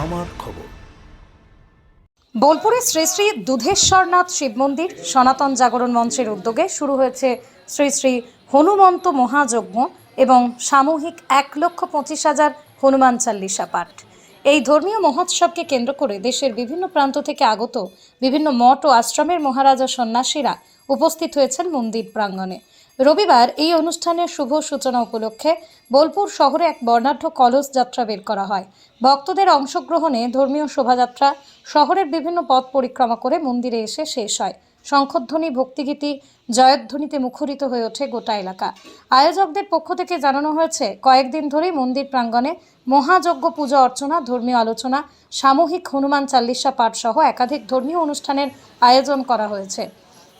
আমার খবর। বোলপুরে শ্রী শ্রী দুধেশ্বরনাথ শিব মন্দির সনাতন জাগরণ মঞ্চের উদ্যোগে শুরু হয়েছে শ্রী শ্রী হনুমন্ত মহাযজ্ঞ এবং সামূহিক ১,২৫,০০০ হনুমান চাল্লিশা পাঠ। এই ধর্মীয় মহোৎসবকে কেন্দ্র করে দেশের বিভিন্ন প্রান্ত থেকে আগত বিভিন্ন মঠ ও আশ্রমের মহারাজ ও সন্ন্যাসীরা উপস্থিত হয়েছেন মন্দির প্রাঙ্গণে। রবিবার এই অনুষ্ঠানের শুভ সূচনা উপলক্ষে বোলপুর শহরে এক বর্ণাঢ্য কলস যাত্রা বের করা হয়। ভক্তদের অংশগ্রহণে ধর্মীয় শোভাযাত্রা শহরের বিভিন্ন পথ পরিক্রমা করে মন্দিরে এসে শেষ হয়। শঙ্খধ্বনি, ভক্তিগীতি, জয়ধ্বনিতে মুখরিত হয়ে ওঠে গোটা এলাকা। আয়োজকদের পক্ষ থেকে জানানো হয়েছে, কয়েকদিন ধরেই মন্দির প্রাঙ্গণে মহাযজ্ঞ, পূজা অর্চনা, ধর্মীয় আলোচনা, সামূহিক হনুমান চাল্লিশা পাঠ সহ একাধিক ধর্মীয় অনুষ্ঠানের আয়োজন করা হয়েছে।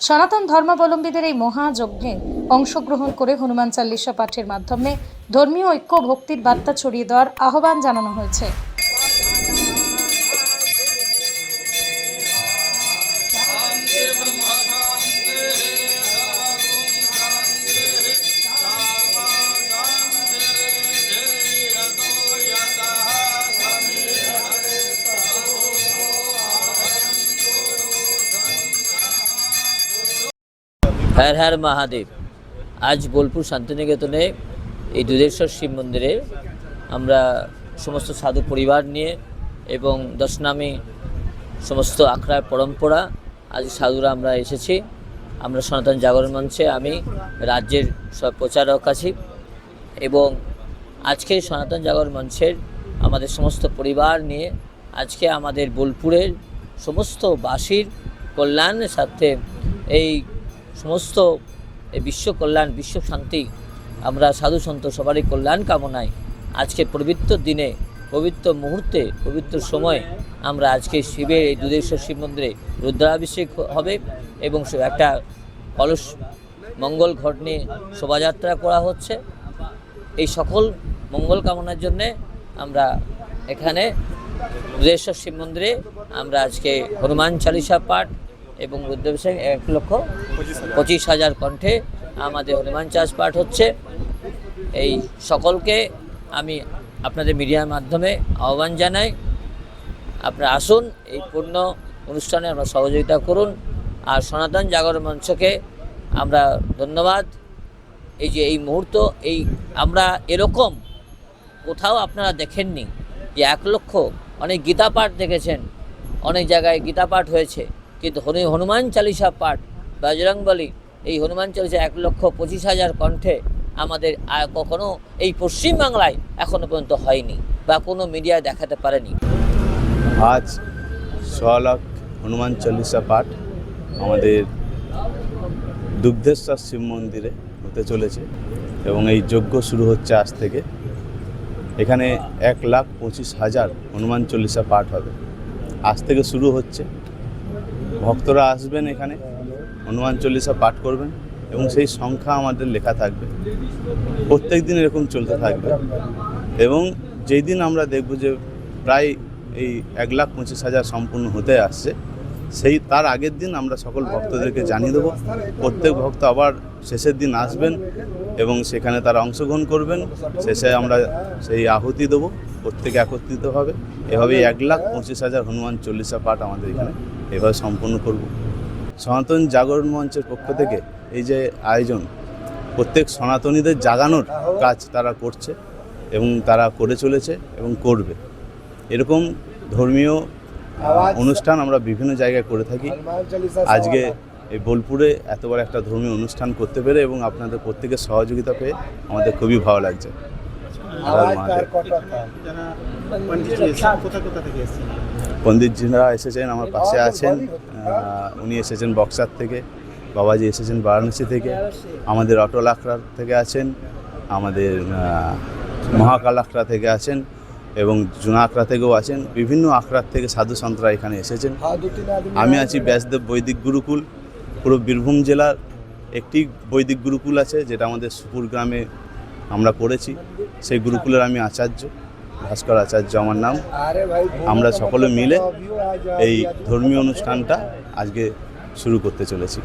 সনাতন ধর্মাবলম্বীদের এই মহাযজ্ঞে অংশগ্রহণ করে হনুমান চাল্লিশা পাঠের মাধ্যমে ধর্মীয় ঐক্য, ভক্তির বার্তা ছড়িয়ে দেওয়ার আহ্বান জানানো হয়েছে। হর হর মহাদেব। আজ বোলপুর শান্তিনিকেতনে এই দুধেশ্বর শিব মন্দিরে আমরা সমস্ত সাধু পরিবার নিয়ে এবং দশনামী সমস্ত আখড়ার পরম্পরা আজ সাধুরা আমরা এসেছি। আমরা সনাতন জাগরণ মঞ্চে আমি রাজ্যের সব প্রচারক আছি এবং আজকে সনাতন জাগরণ মঞ্চের আমাদের সমস্ত পরিবার নিয়ে আজকে আমাদের বোলপুরের সমস্ত বাসীর কল্যাণের সাথে এই সমস্ত বিশ্ব কল্যাণ, বিশ্ব শান্তি, আমরা সাধু সন্ত সবারই কল্যাণ কামনায় আজকে পবিত্র দিনে, পবিত্র মুহূর্তে, পবিত্র সময়ে আমরা আজকে শিবের এই দুধেশ্বর শিব মন্দিরে রুদ্রাভিষেক হবে এবং একটা কলস মঙ্গল ঘট নিয়ে শোভাযাত্রা করা হচ্ছে। এই সকল মঙ্গল কামনার জন্যে আমরা এখানে দুধেশ্বর শিব মন্দিরে আমরা আজকে হনুমান চালিসা পাঠ এবং রুদ্রাভিষেক ১,২৫,০০০ কণ্ঠে আমাদের হনুমান চালিস পাঠ হচ্ছে। এই সকলকে আমি আপনাদের মিডিয়ার মাধ্যমে আহ্বান জানাই, আপনারা আসুন, এই পূর্ণ অনুষ্ঠানে আমরা সহযোগিতা করুন। আর সনাতন জাগরণ মঞ্চকে আমরা ধন্যবাদ। এই যে এই মুহূর্ত, এই আমরা এরকম কোথাও আপনারা দেখেননি যে ১,০০,০০০, অনেক গীতা পাঠ দেখেছেন, অনেক জায়গায় গীতা পাঠ হয়েছে, কিন্তু হনুমান চালিসা পাঠ, বজরংবলী, এই হনুমান চালিসা ১,২৫,০০০ কণ্ঠে আমাদের কখনো এই পশ্চিমবাংলায় এখনো পর্যন্ত হয়নি বা কোনো মিডিয়ায় দেখাতে পারেনি। আজ ৬ লাখ হনুমান চালিসা পাঠ আমাদের দুগ্ধেশ্বর শিব মন্দিরে হতে চলেছে এবং এই যজ্ঞ শুরু হচ্ছে আজ থেকে। এখানে ১,২৫,০০০ হনুমান চালিসা পাঠ হবে, আজ থেকে শুরু হচ্ছে। ভক্তরা আসবেন, এখানে হনুমান চালিসা পাঠ করবেন এবং সেই সংখ্যা আমাদের লেখা থাকবে, প্রত্যেক দিন এরকম চলতে থাকবে। এবং যেই দিন আমরা দেখব যে প্রায় এই ১,২৫,০০০ সম্পূর্ণ হতে আসছে, সেই তার আগের দিন আমরা সকল ভক্তদেরকে জানিয়ে দেবো। প্রত্যেক ভক্ত আবার শেষের দিন আসবেন এবং সেখানে তারা অংশগ্রহণ করবেন। শেষে আমরা সেই আহুতি দেবো, প্রত্যেকে একত্রিত হবে। এভাবেই ১,২৫,০০০ হনুমান চালিসা পাঠ আমাদের এখানে এভাবে সম্পন্ন করব। সনাতন জাগরণ মঞ্চের পক্ষ থেকে এই যে আয়োজন, প্রত্যেক সনাতনীদের জাগানোর কাজ তারা করছে এবং তারা করে চলেছে এবং করবে। এরকম ধর্মীয় অনুষ্ঠান আমরা বিভিন্ন জায়গায় করে থাকি। আজকে এই বোলপুরে এত বড় একটা ধর্মীয় অনুষ্ঠান করতে পেরে এবং আপনাদের প্রত্যেকের সহযোগিতা পেয়ে আমাদের খুবই ভালো লাগছে। পণ্ডিতজিরা এসেছেন, আমার পাশে আছেন, উনি এসেছেন বক্সার থেকে, বাবাজি এসেছেন বারাণসী থেকে, আমাদের অটল আখড়া থেকে আছেন, আমাদের মহাকাল আখড়া থেকে আছেন এবং জুনা আখড়া থেকেও আছেন। বিভিন্ন আখড়ার থেকে সাধু সন্তরা এখানে এসেছেন। আমি আছি ব্যাসদেব বৈদিক গুরুকুল। পুরো বীরভূম জেলার একটি বৈদিক গুরুকুল আছে, যেটা আমাদের সুপুর গ্রামে আমরা করেছি। সেই গুরুকুলের আমি আচার্য, ভাস্কর আচার্য আমার নাম। আমরা সকলে মিলে এই ধর্মীয় অনুষ্ঠানটা আজকে শুরু করতে চলেছি।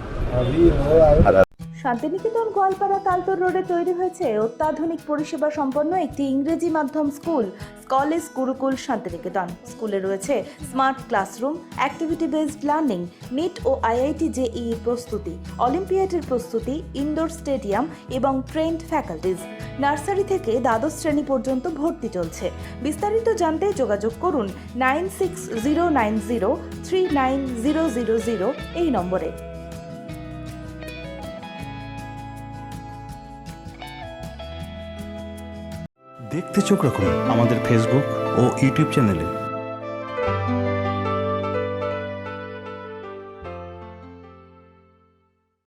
শান্তিনিকেতন গোয়ালপাড়া তালতর রোডে তৈরি হয়েছে অত্যাধুনিক পরিষেবা সম্পন্ন একটি ইংরেজি মাধ্যম স্কুল কলেজ গুরুকুল শান্তিনিকেতন। স্কুলে রয়েছে smart classroom, activity based learning, NEET ও আইআইটি জেইই প্রস্তুতি, অলিম্পিয়াডের প্রস্তুতি, ইনডোর স্টেডিয়াম এবং ট্রেন্ড ফ্যাকাল্টিজ। নার্সারি থেকে দ্বাদশ শ্রেণী পর্যন্ত ভর্তি চলছে। বিস্তারিত জানতে যোগাযোগ করুন 9609039000 এই নম্বরে। দেখতে চোখ রাখুন আমাদের ফেসবুক ও ইউটিউব চ্যানেলে।